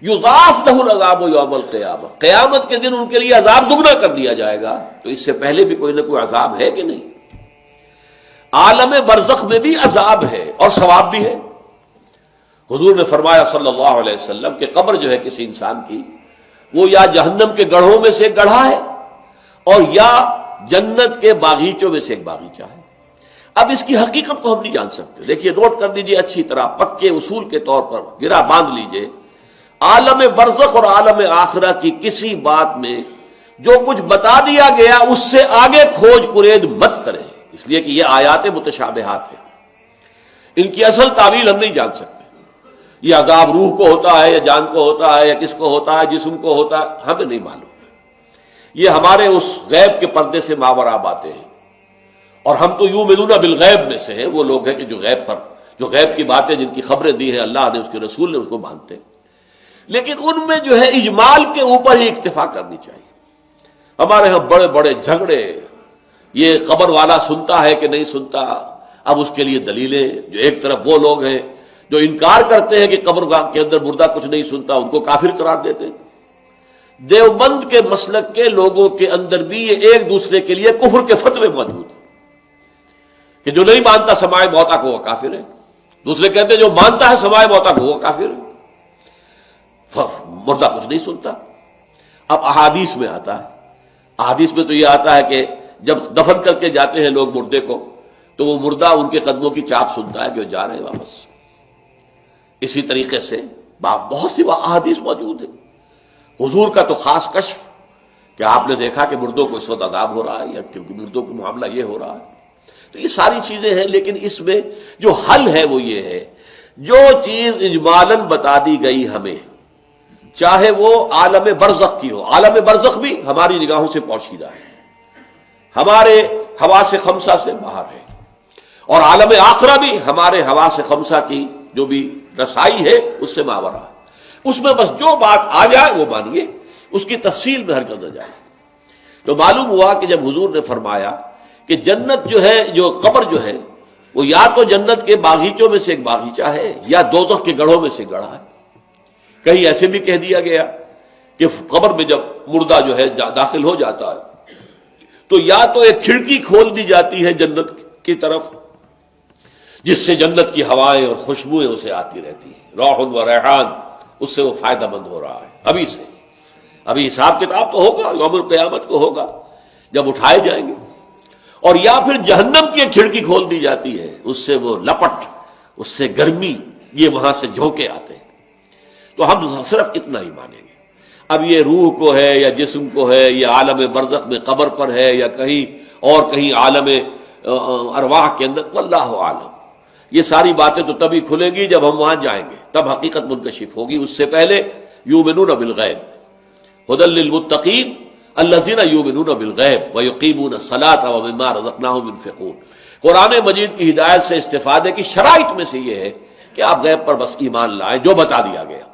یضاعف لہ العذاب یوم القیامہ، قیامت کے دن ان کے لیے عذاب دگنا کر دیا جائے گا۔ تو اس سے پہلے بھی کوئی نہ کوئی عذاب ہے کہ نہیں؟ عالم برزخ میں بھی عذاب ہے اور ثواب بھی ہے۔ حضور نے فرمایا صلی اللہ علیہ وسلم کہ قبر جو ہے کسی انسان کی، وہ یا جہنم کے گڑھوں میں سے ایک گڑھا ہے اور یا جنت کے باغیچوں میں سے ایک باغیچہ ہے۔ اب اس کی حقیقت کو ہم نہیں جان سکتے۔ دیکھیے، نوٹ کر لیجیے اچھی طرح، پکے اصول کے طور پر گرہ باندھ لیجیے، عالم برزخ اور عالم آخرہ کی کسی بات میں جو کچھ بتا دیا گیا اس سے آگے کھوج کرید مت کریں، اس لیے کہ یہ آیات متشابہات ہیں، ان کی اصل تعویل ہم نہیں جان سکتے۔ یہ عذاب روح کو ہوتا ہے یا جان کو ہوتا ہے یا کس کو ہوتا ہے، جسم کو ہوتا ہے، ہمیں نہیں معلوم۔ یہ ہمارے اس غیب کے پردے سے ماوراء باتیں ہیں، اور ہم تو یؤمنون بالغیب میں سے ہیں، وہ لوگ ہیں کہ جو غیب کی باتیں جن کی خبریں دی ہیں اللہ نے، اس کے رسول نے، اس کو مانتے ہیں۔ لیکن ان میں جو ہے اجمال کے اوپر ہی اکتفا کرنی چاہیے۔ ہمارے ہاں بڑے بڑے جھگڑے، یہ قبر والا سنتا ہے کہ نہیں سنتا، اب اس کے لیے دلیلیں، جو ایک طرف وہ لوگ ہیں جو انکار کرتے ہیں کہ قبر کے اندر مردہ کچھ نہیں سنتا، ان کو کافر قرار دیتے ہیں۔ دیوبند کے مسلک کے لوگوں کے اندر بھی یہ ایک دوسرے کے لیے کفر کے فتوے موجود ہیں کہ جو نہیں مانتا سماع موتا کو وہ کافر ہے، دوسرے کہتے ہیں جو مانتا ہے سماع موتا کو وہ کافر ہے، مردہ کچھ نہیں سنتا۔ اب احادیث میں آتا ہے، احادیث میں تو یہ آتا ہے کہ جب دفن کر کے جاتے ہیں لوگ مردے کو، تو وہ مردہ ان کے قدموں کی چاپ سنتا ہے کہ وہ جا رہے ہیں واپس۔ اسی طریقے سے بہت سی احادیث موجود ہیں۔ حضور کا تو خاص کشف کہ آپ نے دیکھا کہ مردوں کو اس وقت عذاب ہو رہا ہے، یا کیونکہ مردوں کا معاملہ یہ ہو رہا ہے۔ تو یہ ساری چیزیں ہیں، لیکن اس میں جو حل ہے وہ یہ ہے، جو چیز اجمالاً بتا دی گئی ہمیں، چاہے وہ عالم برزخ کی ہو، عالم برزخ بھی ہماری نگاہوں سے پوشیدہ ہے، ہمارے حواس خمسہ سے باہر ہے، اور عالم آخرہ بھی ہمارے حواس خمسہ کی جو بھی رسائی ہے اس سے ماورا ہے۔ اس میں بس جو بات آ جائے وہ مانیے، اس کی تفصیل میں ہرگز نہ جائے۔ تو معلوم ہوا کہ جب حضور نے فرمایا کہ جنت جو ہے، جو قبر جو ہے، وہ یا تو جنت کے باغیچوں میں سے ایک باغیچہ ہے یا دوزخ کے گڑھوں میں سے گڑھا ہے۔ کہیں ایسے بھی کہہ دیا گیا کہ قبر میں جب مردہ جو ہے داخل ہو جاتا ہے تو یا تو ایک کھڑکی کھول دی جاتی ہے جنت کی طرف، جس سے جنت کی ہوائیں اور خوشبوئیں اسے آتی رہتی ہیں، روح و ریحان، اس سے وہ فائدہ مند ہو رہا ہے ابھی سے۔ ابھی حساب کتاب تو ہوگا، یوم القیامت کو ہوگا جب اٹھائے جائیں گے۔ اور یا پھر جہنم کی ایک کھڑکی کھول دی جاتی ہے، اس سے وہ لپٹ، اس سے گرمی، یہ وہاں سے جھونکے آتے ہیں۔ تو ہم صرف اتنا ہی مانیں گے۔ اب یہ روح کو ہے یا جسم کو ہے، یہ عالم برزخ میں قبر پر ہے یا کہیں اور کہیں عالم ارواح کے اندر، واللہ عالم۔ یہ ساری باتیں تو تبھی کھلیں گی جب ہم وہاں جائیں گے، تب حقیقت منکشف ہوگی۔ اس سے پہلے یؤمنون بالغیب ھدی للمتقین الذین یؤمنون بالغیب ویقیمون الصلاۃ ومما رزقناہم ينفقون۔ قرآن مجید کی ہدایت سے استفادے کی شرائط میں سے یہ ہے کہ آپ غیب پر بس ایمان لائیں جو بتا دیا گیا۔